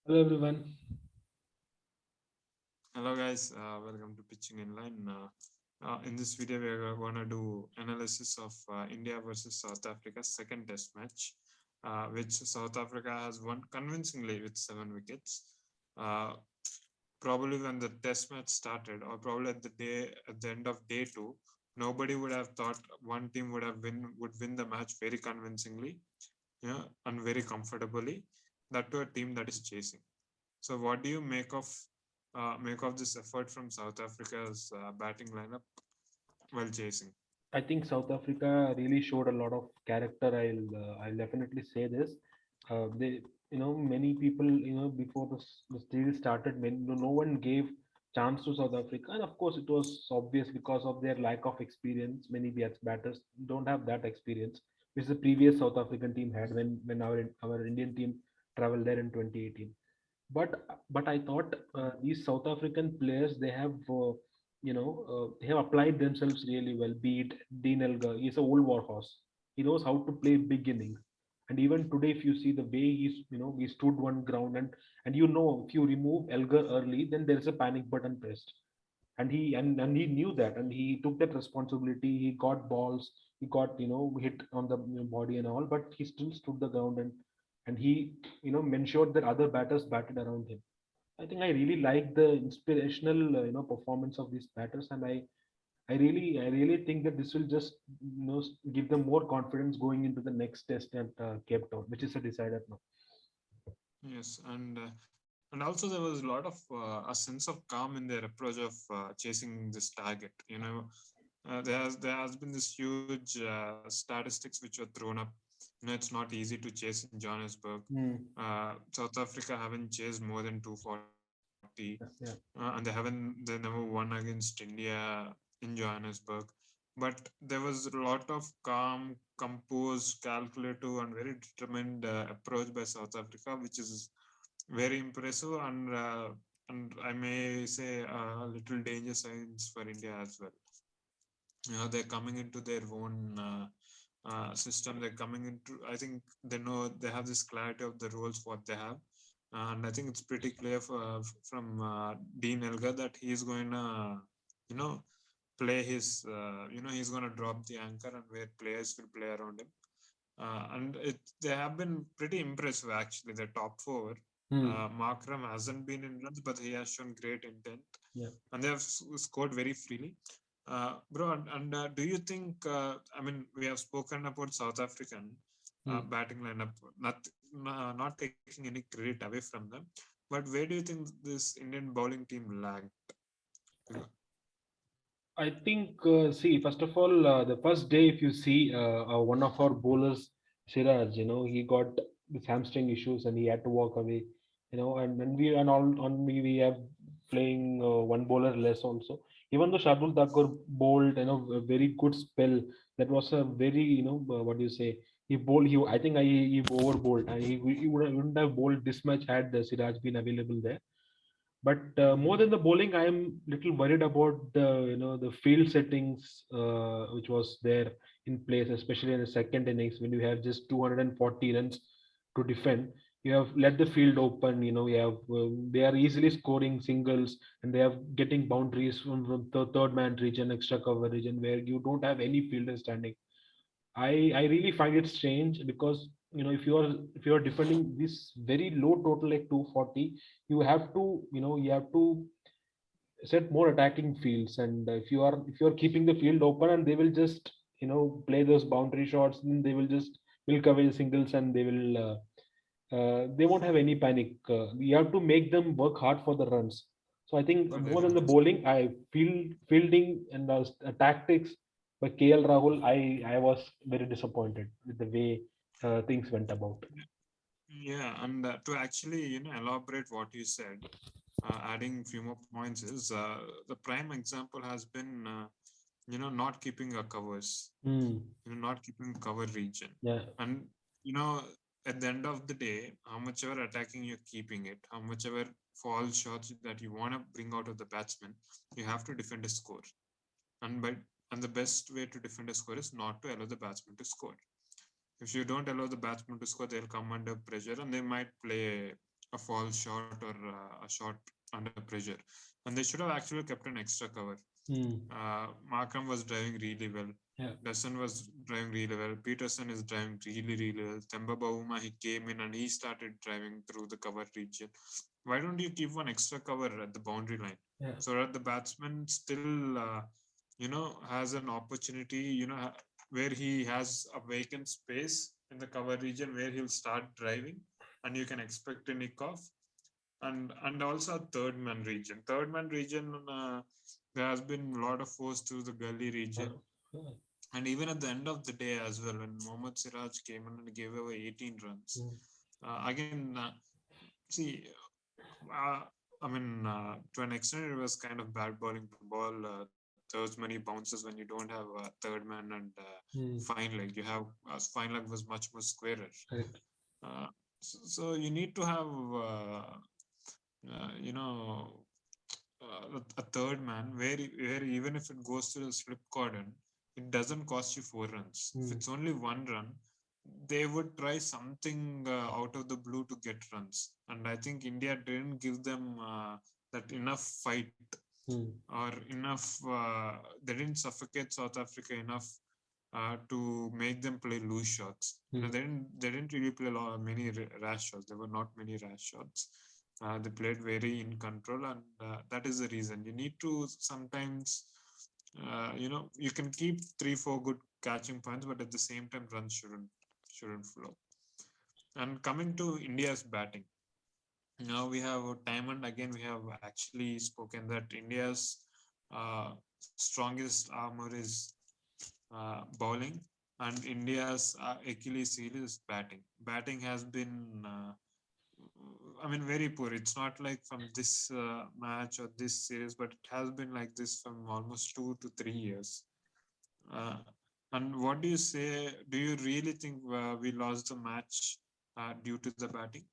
Hello everyone. Hello guys, welcome to Pitching Inline. In this video, we are going to do analysis of India versus South Africa's second test match, which South Africa has won convincingly with 7 wickets. Uh, Probably when the test match started, or probably at the end of day two, nobody would have thought one team would win the match very convincingly, and very comfortably. That to a team that is chasing. So, what do you make of this effort from South Africa's batting lineup while chasing? I think South Africa really showed a lot of character. I'll definitely say this. They many people before the series started, no one gave chance to South Africa, and of course it was obvious because of their lack of experience. Many batters don't have that experience, which the previous South African team had when our Indian team traveled there in 2018. But I thought these South African players, they have they have applied themselves really well. Be it Dean Elgar, he's a old warhorse. He knows how to play big innings. And even today, if you see the way he stood one ground, and if you remove Elgar early, then there's a panic button pressed. And he knew that, and he took that responsibility. He got balls, he got hit on the body and all, but he still stood the ground, and he ensured that other batters batted around him. I think I really like the inspirational performance of these batters, and I really think that this will just give them more confidence going into the next test at Cape Town, which is a decider now. Yes, and also there was a lot of a sense of calm in their approach of chasing this target. There has been this huge statistics which were thrown up. It's not easy to chase in Johannesburg. Hmm. South Africa haven't chased more than 240, Yeah, yeah. and they never won against India in Johannesburg. But there was a lot of calm, composed, calculative, and very determined approach by South Africa, which is very impressive, and I may say a little danger signs for India as well. They're coming into their own system. They're coming into. I think they know they have this clarity of the roles what they have, and I think it's pretty clear from Dean Elgar that he's going to, you know, play his. He's going to drop the anchor and where players will play around him. They have been pretty impressive actually. The top four. Hmm. Markram hasn't been in runs, but he has shown great intent, Yeah. and they have scored very freely. Bro, and do you think? I mean, we have spoken about South African Hmm. batting lineup, not taking any credit away from them, but where do you think this Indian bowling team lagged? Because- I think, see, first of all, the first day, if you see one of our bowlers, Siraj, he got this hamstring issues and he had to walk away, and we have playing one bowler less also. Even though Shardul Thakur bowled, a very good spell, that was a very, what do you say? I think he over bowled, and he wouldn't have bowled this much had the Siraj been available there. But more than the bowling, I am little worried about the field settings which was there in place, especially in the second innings when you have just 240 runs to defend. You have let the field open. You have they are easily scoring singles, and they are getting boundaries from the third man region, extra cover region, where you don't have any fielder standing. I really find it strange because if you are defending this very low total like 240, you have to set more attacking fields, and if you are keeping the field open, and they will just play those boundary shots, and they will just milk away the singles, and they won't have any panic. You have to make them work hard for the runs. So I think for their more than the runs. bowling, I feel fielding and tactics by KL Rahul, I was very disappointed with the way things went about. Yeah, and to actually elaborate what you said, adding few more points is the prime example has been not keeping your covers, Hmm. not keeping cover region, Yeah. and you know at the end of the day, how much ever attacking you're keeping it, how much ever fall shots that you want to bring out of the batsman, you have to defend a score, and by and the best way to defend a score is not to allow the batsman to score. If you don't allow the batsman to score, they'll come under pressure and they might play a false shot or a shot under pressure. And they should have actually kept an extra cover. Hmm. Markham was driving really well. Yeah. Dustin was driving really well. Peterson is driving really, really well. Temba Bauma, he came in and he started driving through the cover region. Why don't you keep one extra cover at the boundary line Yeah. so that the batsman still, has an opportunity, where he has a vacant space in the cover region where he'll start driving and you can expect a nick off. And also a third man region. Third man region, there has been a lot of force through the gully Uh, region. uh, And even at the end of the day as well, when Mohammad Siraj came in and gave away 18 runs, hmm. again, see, uh, to an extent, it was kind of bad bowling to bowl those many bounces when you don't have a third man and Hmm. fine leg. You have fine leg was much more squarer. Correct. Uh, so you need to have, uh, you know, a third man where even if it goes to the slip cordon, it doesn't cost you 4 runs. If Hmm. it's only 1 run, they would try something out of the blue to get runs. And I think India didn't give them that enough fight Hmm. or enough. They didn't suffocate South Africa enough to make them play loose shots. Hmm. They didn't really play many rash shots. There were not many rash shots. They played very in control, and that is the reason you need to sometimes. You can keep 3 4 good catching points, but at the same time, runs shouldn't flow. And coming to India's batting, now we have time and again we have actually spoken that India's uh, strongest armor is bowling, and India's Achilles heel is batting. Batting has been, very poor. It's not like from this match or this series, but it has been like this from almost 2 to 3 years. Uh, and what do you say? Do you really think we lost the match due to the batting?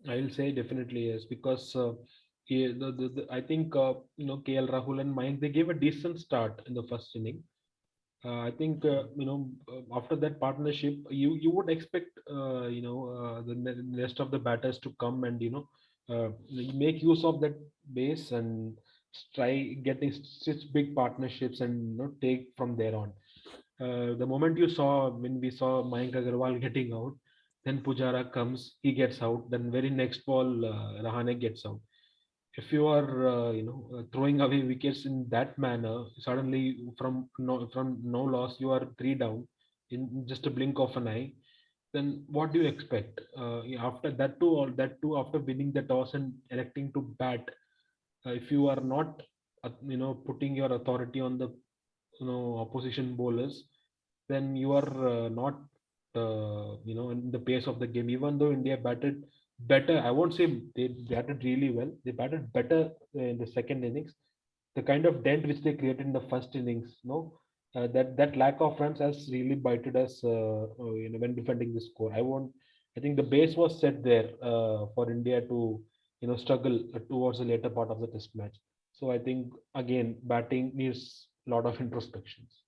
I'll say definitely yes, because I think KL Rahul and Mayank, they gave a decent start in the first inning. I think after that partnership, you would expect the rest of the batters to come and make use of that base and try getting such big partnerships and take from there on. The moment you saw when we saw Mayank Agarwal getting out, then Pujara comes, he gets out. Then very next ball, Rahane gets out. If you are throwing away wickets in that manner, suddenly from no loss you are three down in just a blink of an eye. Then what do you expect? After that too after winning the toss and electing to bat, if you are not putting your authority on the opposition bowlers, then you are not in the pace of the game. Even though India batted better, I won't say they batted really well. They batted better in the second innings. The kind of dent which they created in the first innings, that lack of runs has really bited us when defending the score. I think the base was set there for India to struggle towards the later part of the test match. So I think again batting needs a lot of introspections.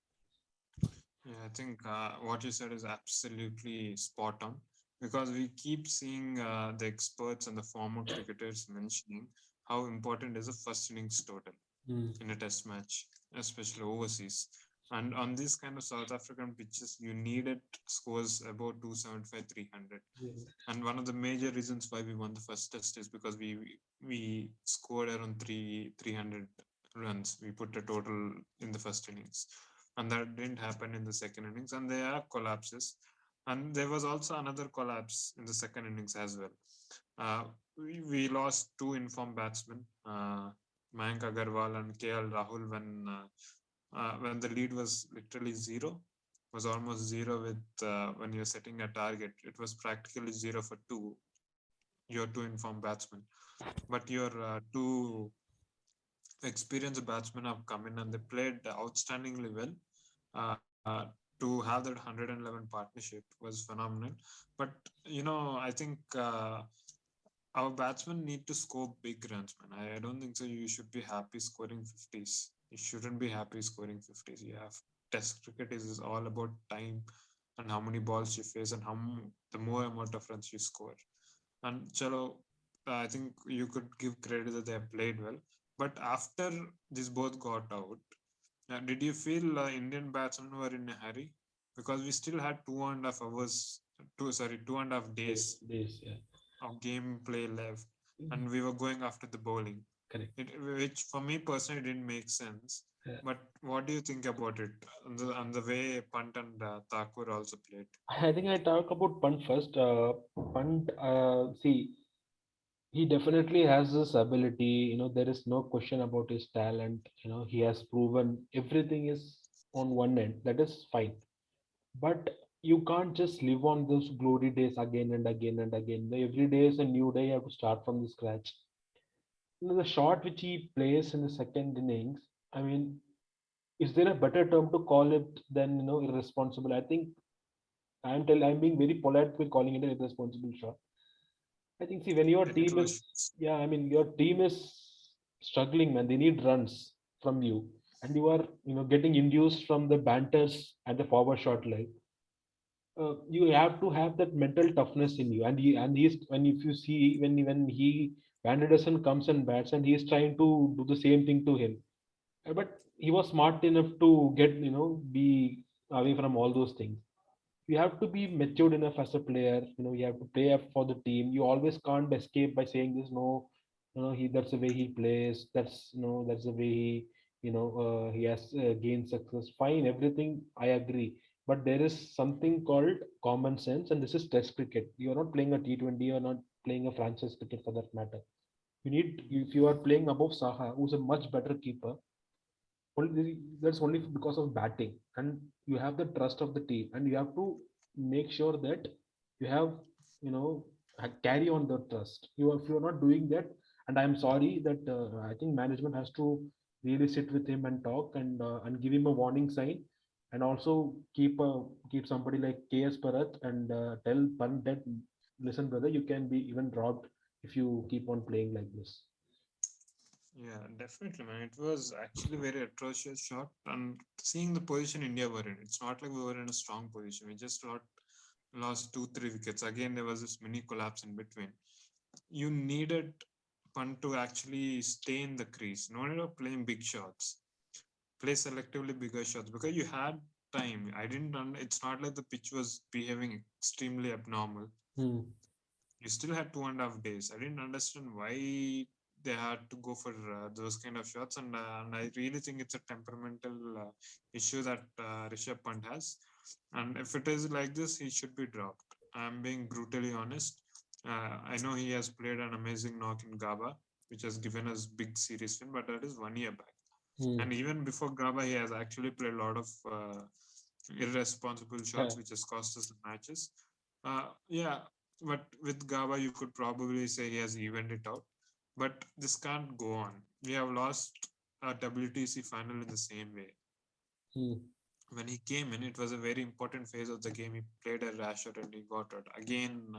Yeah, I think what you said is absolutely spot on because we keep seeing the experts and the former cricketers mentioning how important is a first innings total Mm. in a test match, especially overseas. And on these kind of South African pitches, you needed scores about 275, 300. Yeah. And one of the major reasons why we won the first test is because we scored around 300 runs. We put a total in the first innings, and that didn't happen in the second innings. And there are collapses, and there was also another collapse in the second innings as well. We lost two informed batsmen, Mayank Agarwal and KL Rahul, when the lead was literally zero, was almost zero with when you're setting a target. It was practically zero for two. Your two informed batsmen, but your two experienced batsmen have come in and they played outstandingly well. To have that 111 partnership was phenomenal. But I think our batsmen need to score big runs, man. I don't think so. You should be happy scoring 50s. You shouldn't be happy scoring 50s. You have Test cricket is all about time and how many balls you face and the more amount of runs you score. And chalo, I think you could give credit that they have played well. But after this both got out, did you feel Indian batsmen were in a hurry? Because we still had 2.5 hours, 2.5 days This, yeah. of gameplay left, Mhm. and we were going after the bowling. Correct. Which for me personally didn't make sense. Yeah. But what do you think about it? And the way Pant and Thakur also played. I think I talk about Punt first. Punt, see, he definitely has this ability. There is no question about his talent. He has proven everything is on one end. That is fine. But you can't just live on those glory days again and again and again. Every day is a new day. You have to start from the scratch. The shot which he plays in the second innings, I mean, is there a better term to call it than irresponsible? I think I'm being very polite with calling it an irresponsible shot. I think, see, when your It team was is, yeah, I mean, your team is struggling, man. They need runs from you, and you are, getting induced from the banters at the forward shot line. You have to have that mental toughness in you, and he's when if you see when Van Anderson comes and bats, and he's trying to do the same thing to him. But he was smart enough to get, be away from all those things. You have to be matured enough as a player. You have to play up for the team. You always can't escape by saying this. No, he that's the way he plays. That's the way he has gained success. Fine, everything I agree. But there is something called common sense, and this is Test cricket. You're not playing a T20. You're not playing a franchise cricket for that matter. If you are playing above Saha, who's a much better keeper, only that's only because of batting, and you have the trust of the team, and you have to make sure that you have you know carry on the trust. If you're not doing that, and I'm sorry that I think management has to really sit with him and talk, and give him a warning sign, and also keep somebody like KS Bharat, and tell Pant that, listen brother, you can be even dropped if you keep on playing like this. Yeah, definitely, man. It was actually very atrocious shot. And seeing the position India were in, it's not like we were in a strong position. We just lost two, three wickets. Again, there was this mini collapse in between. You needed Punt to actually stay in the crease. No need of playing big shots. Play selectively bigger shots because you had time. I didn't. It's not like the pitch was behaving extremely abnormal. Hmm. You still had 2.5 days. I didn't understand why they had to go for those kind of shots, and I really think it's a temperamental issue that Rishabh Pant has. And if it is like this, he should be dropped. I'm being brutally honest. I know he has played an amazing knock in Gaba, which has given us big series win, but that is 1 year back. Hmm. And even before Gaba, he has actually played a lot of irresponsible shots, which has cost us the matches. Yeah, but with Gaba, you could probably say he has evened it out. But this can't go on. We have lost a WTC final in the same way. Hmm. When he came in, it was a very important phase of the game. He played a rash shot and he got out. Again,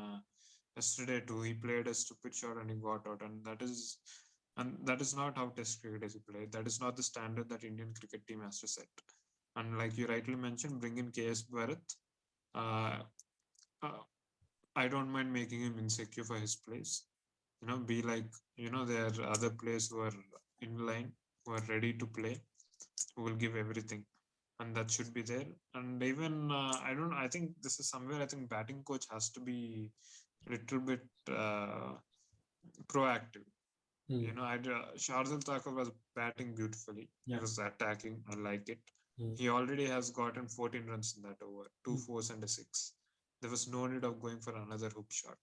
yesterday too, he played a stupid shot and he got out. And that is not how Test cricket is played. That is not the standard that Indian cricket team has to set. And like you rightly mentioned, bring in KS Bharat. Uh, uh, I don't mind making him insecure for his place. Be like, there are other players who are in line, who are ready to play, who will give everything. And that should be there. And even, I think this is somewhere, I think batting coach has to be a little bit proactive. Hmm. Shardul Thakur was batting beautifully. He Yeah. was attacking. I like it. Hmm. He already has gotten 14 runs in that over, two Hmm. fours and a six. There was no need of going for another hook shot.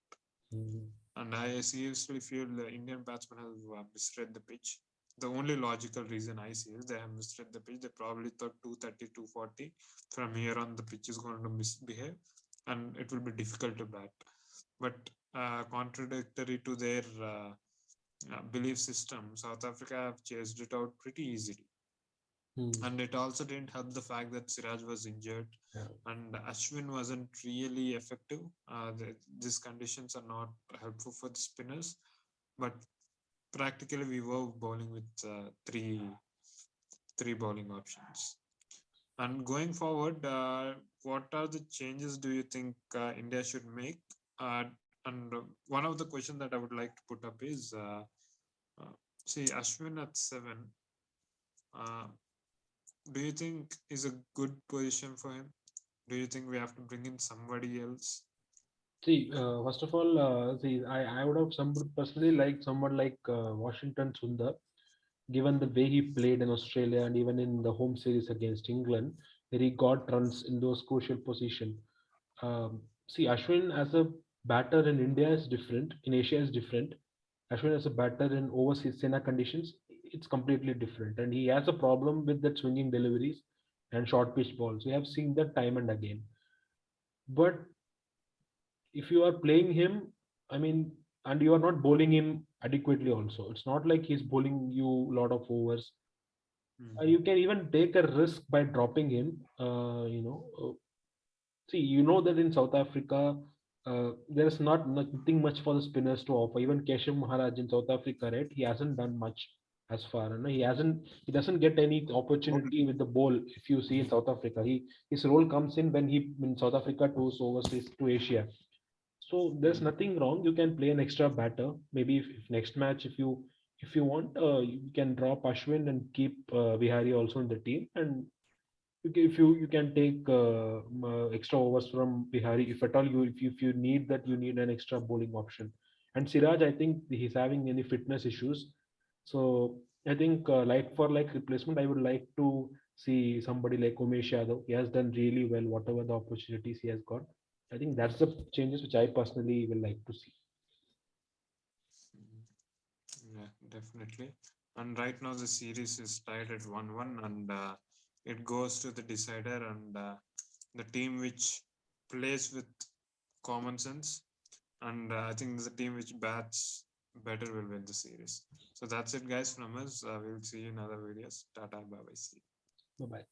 Hmm. And I seriously feel the Indian batsmen have misread the pitch. The only logical reason I see is they have misread the pitch. They probably thought 230, 240. From here on, the pitch is going to misbehave and it will be difficult to bat. But contradictory to their belief system, South Africa have chased it out pretty easily. Hmm. And it also didn't help the fact that Siraj was injured Yeah. and Ashwin wasn't really effective. These conditions are not helpful for the spinners, but practically we were bowling with three bowling options. And going forward, what are the changes do you think India should make? And one of the question that I would like to put up is, uh, see, Ashwin at 7. Uh, do you think is a good position for him? Do you think we have to bring in somebody else? See, first of all, I would have some personally like someone like Washington Sundar, given the way he played in Australia and even in the home series against England, where he got runs in those crucial positions. See, Ashwin as a batter in India is different, in Asia is different. Ashwin as a batter in overseas Sena conditions, it's completely different. And he has a problem with that swinging deliveries and short pitch balls. We have seen that time and again. But if you are playing him, I mean, and you are not bowling him adequately also. It's not like he's bowling you a lot of overs. Mhm. You can even take a risk by dropping him. See, you know that in South Africa, there is nothing much for the spinners to offer. Even Keshav Maharaj in South Africa, right? He hasn't done much as far. He hasn't. He doesn't get any opportunity with the ball. If you see in South Africa, his role comes in when he in South Africa tours overseas to Asia. So there's Mhm. nothing wrong. You can play an extra batter. Maybe if next match, if you want, you can drop Ashwin and keep Vihari also in the team, and you can take extra overs from Bihari if at all if you need that, you need an extra bowling option. And Siraj, I think he's having any fitness issues, so I think like for like replacement, I would like to see somebody like Umesh Yadav. He has done really well whatever the opportunities he has got. I think that's the changes which I personally will like to see. Mhm. Yeah, definitely. And right now the series is tied at 1-1, and it goes to the decider, and the team which plays with common sense, and I think the team which bats better will win the series. So that's it, guys, from us. We'll see you in other videos. Tata, bye bye. See you. Bye bye.